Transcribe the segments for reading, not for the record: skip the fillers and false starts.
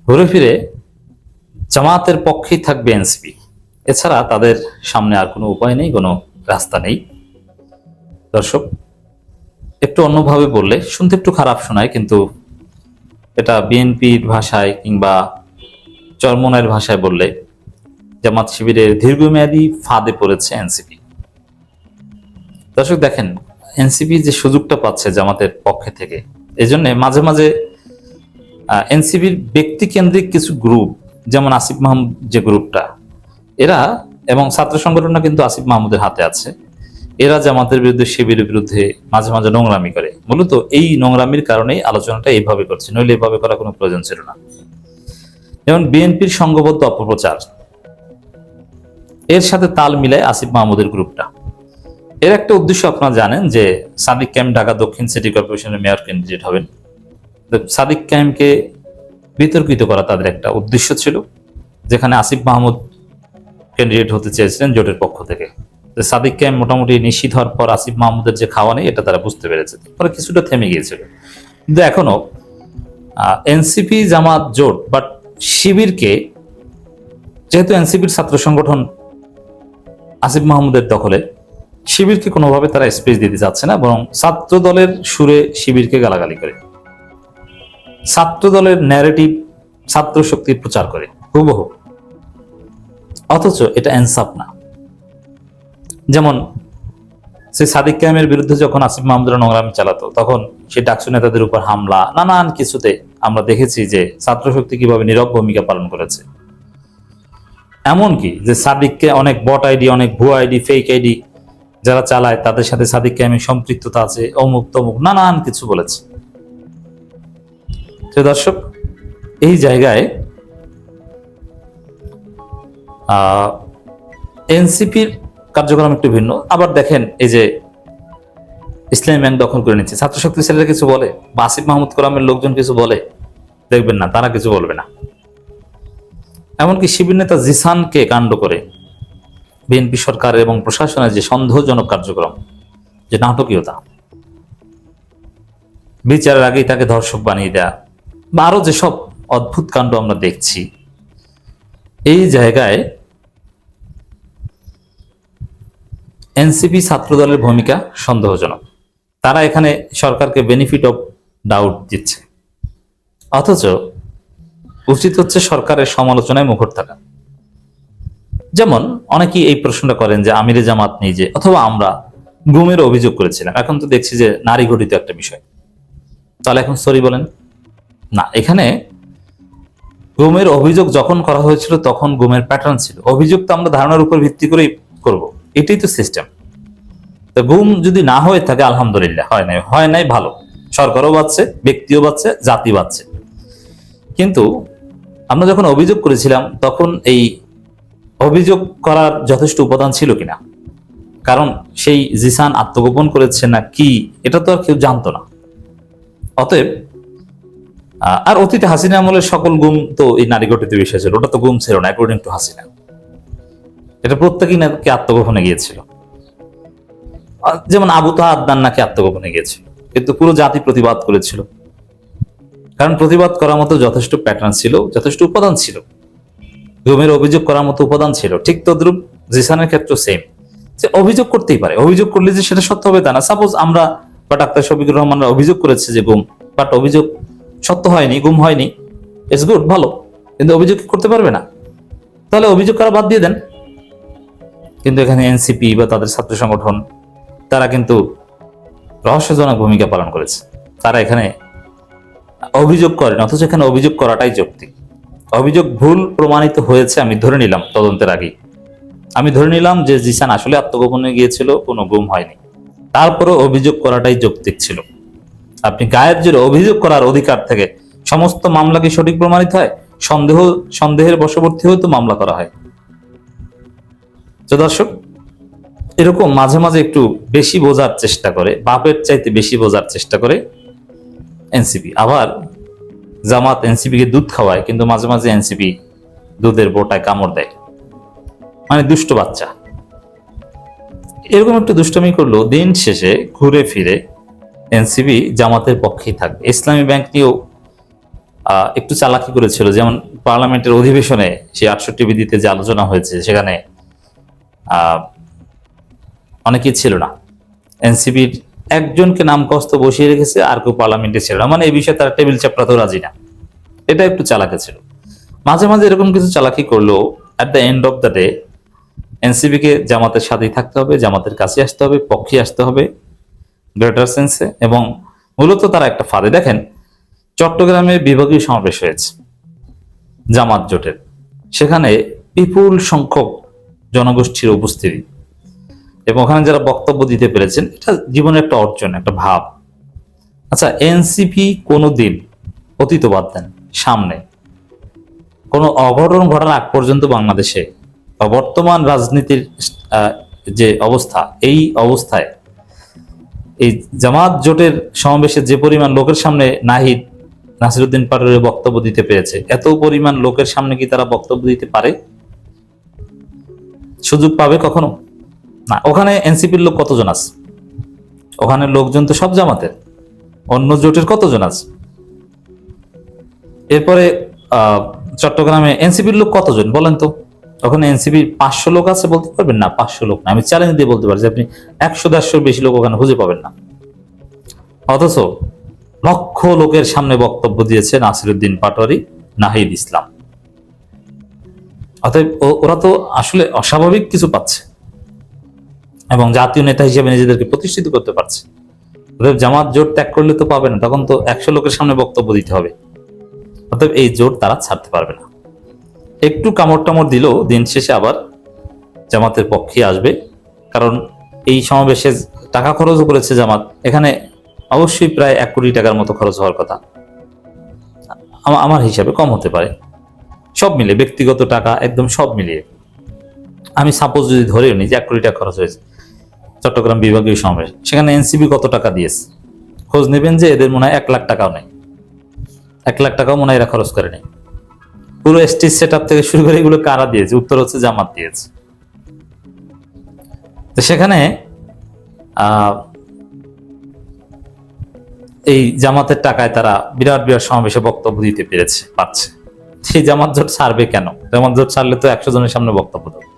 ঘুরে ফিরে জামাতের পক্ষেই থাকবে এনসিপি, এছাড়া তাদের সামনে আর কোনো উপায় নেই, কোনো রাস্তা নেই। দর্শক, একটু অন্যভাবে বললে শুনতে একটু খারাপ শোনায়, কিন্তু এটা বিএনপির ভাষায় কিংবা চরমনের ভাষায় বললে জামাত শিবিরের দীর্ঘমেয়াদী ফাঁদে পড়েছে এনসিপি। দর্শক দেখেন, এনসিপি যে সুযোগটা পাচ্ছে জামাতের পক্ষে থেকে, এজন্য মাঝে মাঝে এনসিপির ব্যক্তিকেন্দ্রিক কিছু গ্রুপ, যেমন আসিফ মাহমুদ যে গ্রুপটা, এরা এবং ছাত্র সংগঠনটা কিন্তু আসিফ মাহমুদের হাতে আছে, এরা জামাতের বিরুদ্ধে, শিবিরের বিরুদ্ধে মাঝে মাঝে নোংরামি করে। মূলত এই নোংরামির কারণেই আলোচনাটা এইভাবে করছে, নইলে এইভাবে করার কোনো প্রয়োজন ছিল না। যেমন বিএনপির সংঘবদ্ধ অপপ্রচার, এর সাথে তাল মিলায় আসিফ মাহমুদের গ্রুপটা। এর একটা উদ্দেশ্য আপনারা জানেন যে সাদিক কায়েম ঢাকা দক্ষিণ সিটি কর্পোরেশনের মেয়র ক্যান্ডিডেট হবেন। সাদিক কায়েমকে বিতর্কিত করা তাদের একটা উদ্দেশ্য ছিল, যেখানে আসিফ মাহমুদ ক্যান্ডিডেট হতে চেয়েছিলেন জোটের পক্ষ থেকে। সাদিক কায়েম মোটামুটি নিশ্চিত হওয়ার পর আসিফ মাহমুদের যে খাওয়া নেই এটা তারা বুঝতে পেরেছে, পরে কিছুটা থেমে গিয়েছিল। কিন্তু এখনো এনসিপি জামাত জোট, বাট শিবিরকে, যেহেতু এনসিপির ছাত্র সংগঠন আসিফ মাহমুদের দখলে, শিবিরকে কোনোভাবে তারা স্পেস দিতে চাচ্ছে না, বরং ছাত্র দলের সুরে শিবিরকে গালাগালি করে, ছাত্র দলের ন্যারেটিভ, ছাত্র শক্তির প্রচার করে হুবহু। অথচ এটা ইনসাফ না। যেমন সেই সাদিক কায়েমের বিরুদ্ধে যখন আসিফ মাহমুদরা নোংরামি চালাতো, তখন সেই ডাকসু নেতাদের উপর হামলা, নানান কিছুতে আমরা দেখেছি যে ছাত্র শক্তি কিভাবে নীরব ভূমিকা পালন করেছে। এমনকি যে সাদিককে অনেক বট আইডি, অনেক ভুয়া আইডি, ফেক আইডি যারা চালায়, তাদের সাথে সাদিক কায়েমের সম্পৃক্ততা আছে, অমুক তমুক নানান কিছু বলেছে। তো দর্শক, এই জায়গায় এনসিপির কার্যক্রম একটু ভিন্ন। আবার দেখেন, এই যে ইসলামী ব্যাংক দখল করে নিচ্ছে, ছাত্র শক্তি ছেলেরা কিছু বলে, বা আসিফ মাহমুদ কোরআমের লোকজন কিছু বলে, দেখবেন না তারা কিছু বলবে না। এমনকি শিবির নেতা জিসানকে কাণ্ড করে বিএনপি সরকার এবং প্রশাসনের যে সন্দেহজনক কার্যক্রম, যে নাটকীয়তা, বিচারের আগেই তাকে ধর্ষক বানিয়ে দেয়া, বা আরো যেসব অদ্ভুত কাণ্ড আমরা দেখছি, এই জায়গায় এনসিপি ছাত্র দলের ভূমিকা সন্দেহজনক। তারা এখানে সরকারকে বেনিফিট অফ ডাউট দিচ্ছে, অথচ উচিত হচ্ছে সরকারের সমালোচনায় মুখর থাকা। যেমন অনেকেই এই প্রশ্নটা করেন যে আমিরে জামাত নিজে অথবা আমরা গুমের অভিযোগ করেছিলাম, এখন তো দেখছি যে নারী ঘটিত একটা বিষয়, তাহলে এখন সরি বলেন না। এখানে গুমের অভিযোগ যখন করা হয়েছিল তখন গুমের প্যাটার্ন ছিল, অভিযোগ তো আমরা ধারণার উপর ভিত্তি করেই করব, এটাই তো সিস্টেম। তো গুম যদি না হয়ে থাকে আলহামদুলিল্লাহ, হয় নাই ভালো, সরকারও বাঁচছে, ব্যক্তিও বাঁচছে, জাতি বাঁচছে। কিন্তু আমরা যখন অভিযোগ করেছিলাম তখন এই অভিযোগ করার যথেষ্ট উপাদান ছিল কিনা, কারণ সেই জিসান আত্মগোপন করেছে না কি, এটা তো আর কেউ জানতো না। অতএব আর অতীতে হাসিনা আমলের সকল গুম তো এই নারী গঠিত বিষয় ছিল, ওটা তো গুম ছিল না অ্যাকর্ডিং টু হাসিনা, এটা প্রত্যেকেই নাকি আত্মগোপনে গিয়েছিল। যেমন আবু তাহা আদনান নাকি আত্মগোপনে গিয়েছিল, কিন্তু পুরো জাতি প্রতিবাদ করেছিল, কারণ প্রতিবাদ করার মতো যথেষ্ট প্যাটার্ন ছিল, যথেষ্ট উপাদান ছিল, গুমের অভিযোগ করার মতো উপাদান ছিল। ঠিক তদ্রুপ জিসানের ক্ষেত্রে সেম, যে অভিযোগ করতেই পারে, অভিযোগ করলে যে সেটা সত্য হবে তা না। সাপোজ আমরা বা ডাক্তার শফিকুর রহমানরা অভিযোগ করেছে যে গুম, বাট অভিযোগ সত্য হয়নি, গুম হয়নি, ইটস গুড, ভালো, কিন্তু অভিযোগ করতে পারবে না, তাহলে অভিযোগ করা বাদ দিয়ে দেন। কিন্তু এখানে এনসিপি বা তাদের ছাত্র সংগঠন, তারা কিন্তু রহস্যজনক ভূমিকা পালন করেছে। তারা এখানে অভিযোগ করেন, অথচ এখানে অভিযোগ করাটাই যৌক্তিক। অভিযোগ ভুল প্রমাণিত হয়েছে, আমি ধরে নিলাম তদন্তের আগেই, আমি ধরে নিলাম যে জিসান আসলে আত্মগোপনে গিয়েছিল, কোনো গুম হয়নি, তারপরে অভিযোগ করাটাই যৌক্তিক ছিল। আপনি গায়ের জোরে অভিযোগ করার অধিকার থেকে সমস্ত মামলা কি সঠিক প্রমাণিত হয়? সন্দেহের বশবর্তী হয়ে তো মামলা করা হয়। তো দর্শক, এরকম মাঝে মাঝে একটু বেশি বোঝার চেষ্টা করে, বাপের চাইতে বেশি বোঝার চেষ্টা করে এনসিপি। আবার জামাত এনসিপি কে দুধ খাওয়ায়, কিন্তু মাঝে মাঝে এনসিপি দুধের বোটায় কামড় দেয়, মানে দুষ্ট বাচ্চা। এরকম একটু দুষ্টমি করলো, দিন শেষে ঘুরে ফিরে এনসিপি জামাতের পক্ষেই থাকবে। ইসলামী ব্যাংক নিয়েও একটু চালাকি করেছিল, যেমন পার্লামেন্টের অধিবেশনে সেই 68 বিধিতে যে আলোচনা হয়েছে সেখানে অনেকেই ছিল না। এনসিপির একজনকে নামকস্ত বসিয়ে রেখেছে, আর কেউ পার্লামেন্টে ছিল না, মানে এই বিষয়ে তারা টেবিল চাপড়াতেও রাজি না। এটা একটু চালাকি ছিল। মাঝে মাঝে এরকম কিছু চালাকি করলেও at the end of the day NCP কে জামাতের সাথেই থাকতে হবে, জামাতের কাছে আসতে হবে, পক্ষে আসতে হবে গ্রেটার সেন্সে। এবং মূলত তারা একটা ফাঁদে, দেখেন চট্টগ্রামে বিভাগীয় সমাবেশ হয়েছে জামাত জোটের, সেখানে বিপুল সংখ্যক জনগোষ্ঠীর উপস্থিতি, এবং ওখানে যারা বক্তব্য দিতে পেরেছেন, এটা জীবনের একটা অর্জন, একটা ভাব। আচ্ছা, এনসিপি কোনোদিন অতীত বাদ দেন, সামনে কোনো অঘটন ঘটার আগ পর্যন্ত বাংলাদেশে বা বর্তমান রাজনীতির যে অবস্থা, এই অবস্থায় এই জামাত জোটের সমাবেশে যে পরিমাণ লোকের সামনে নাহিদ নাসিরউদ্দিন পাটোয়ারি বক্তব্য দিতে পেরেছে, এত পরিমাণ লোকের সামনে কি তারা বক্তব্য দিতে পারে? সুযোগ পাবে কখনো? না। ওখানে এনসিপির লোক কতজন আছে? ওখানে লোকজন তো সব জামাতের, অন্য জোটের কতজন আছে? এরপরে চট্টগ্রামে এনসিপির লোক কতজন বলেন তো? ওখানে এনসিপির 500 লোক আছে বলতে পারবেন? না, 500 লোক না। আমি চ্যালেঞ্জ দিয়ে বলতে পারি যে আপনি 100-150 বেশি লোক ওখানে খুঁজে পাবেন না। অথচ লক্ষ লোকের সামনে বক্তব্য দিয়েছে নাসিরউদ্দিন পাটোয়ারি, নাহিদ ইসলাম। অতএব ওরা তো আসলে অস্বাভাবিক কিছু পাচ্ছে এবং জাতীয় নেতা হিসেবে নিজেদেরকে প্রতিষ্ঠিত করতে পারছে। অতএব জামাত জোট ত্যাগ করলে তো পাবে না, তখন তো 100 লোকের সামনে বক্তব্য দিতে হবে। অতএব এই জোট তারা ছাড়তে পারবে না। একটু কামড় টামড় দিলেও দিন শেষে আবার জামাতের পক্ষে আসবে, কারণ এই সমাবেশে টাকা খরচও করেছে জামাত। এখানে অবশ্যই প্রায় 1 কোটি টাকার মতো খরচ হওয়ার কথা, আমার হিসাবে কম হতে পারে, সব মিলে ব্যক্তিগত টাকা একদম সব মিলিয়ে। আমি সাপোজ যদি ধরেও নিই যে 1 কোটি টাকা খরচ হয়েছে চট্টগ্রাম বিভাগীয় সমাবেশ, সেখানে এনসিপি কত টাকা দিয়েছে? খোঁজ নেবেন যে এদের মনে হয় 1 লাখ টাকাও নেই, 1 লাখ টাকাও মনে হয় এরা খরচ করে নেই। পুরো স্টেজ সেট আপ থেকে শুরু করে এগুলো কারা দিয়েছে? উত্তর হচ্ছে জামাত দিয়েছে। তো সেখানে এই জামাতের টাকায় তারা বিরাট বিরাট সমাবেশে বক্তব্য দিতে পারছে। সেই জামাত জোট ছাড়বে কেন? জামাত জোট ছাড়লে তো 100 জনের সামনে বক্তব্য দেবে।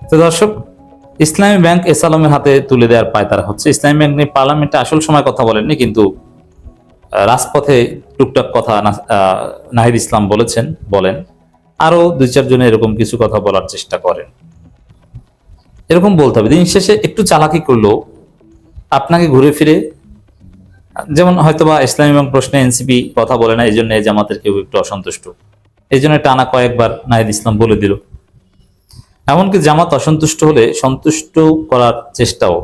তো দর্শক, ইসলামী ব্যাংক এস আলমের হাতে তুলে দেওয়ার পায়তারা হচ্ছে। ইসলামী ব্যাংক নিয়ে পার্লামেন্টে আসল সময় কথা বলেননি, কিন্তু রাজপথে টুকটাক কথা নাহিদ ইসলাম বলেন, আরো 2-4 জনে এরকম কিছু কথা বলার চেষ্টা করেন। এরকম বলতে হবে। দিন শেষে একটু চালাকি করলেও আপনাকে ঘুরে ফিরে, যেমন হয়তোবা ইসলামী ব্যাংক প্রশ্নে এনসিপি কথা বলে না, এই জন্য জামাতের কেউ একটু অসন্তুষ্ট, এই জন্য টানা কয়েকবার নাহিদ ইসলাম বলে দিল। এমনকি জামাত অসন্তুষ্ট হলে সন্তুষ্ট করার চেষ্টাও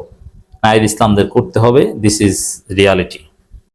নাহিদ ইসলামদের করতে হবে। This is reality.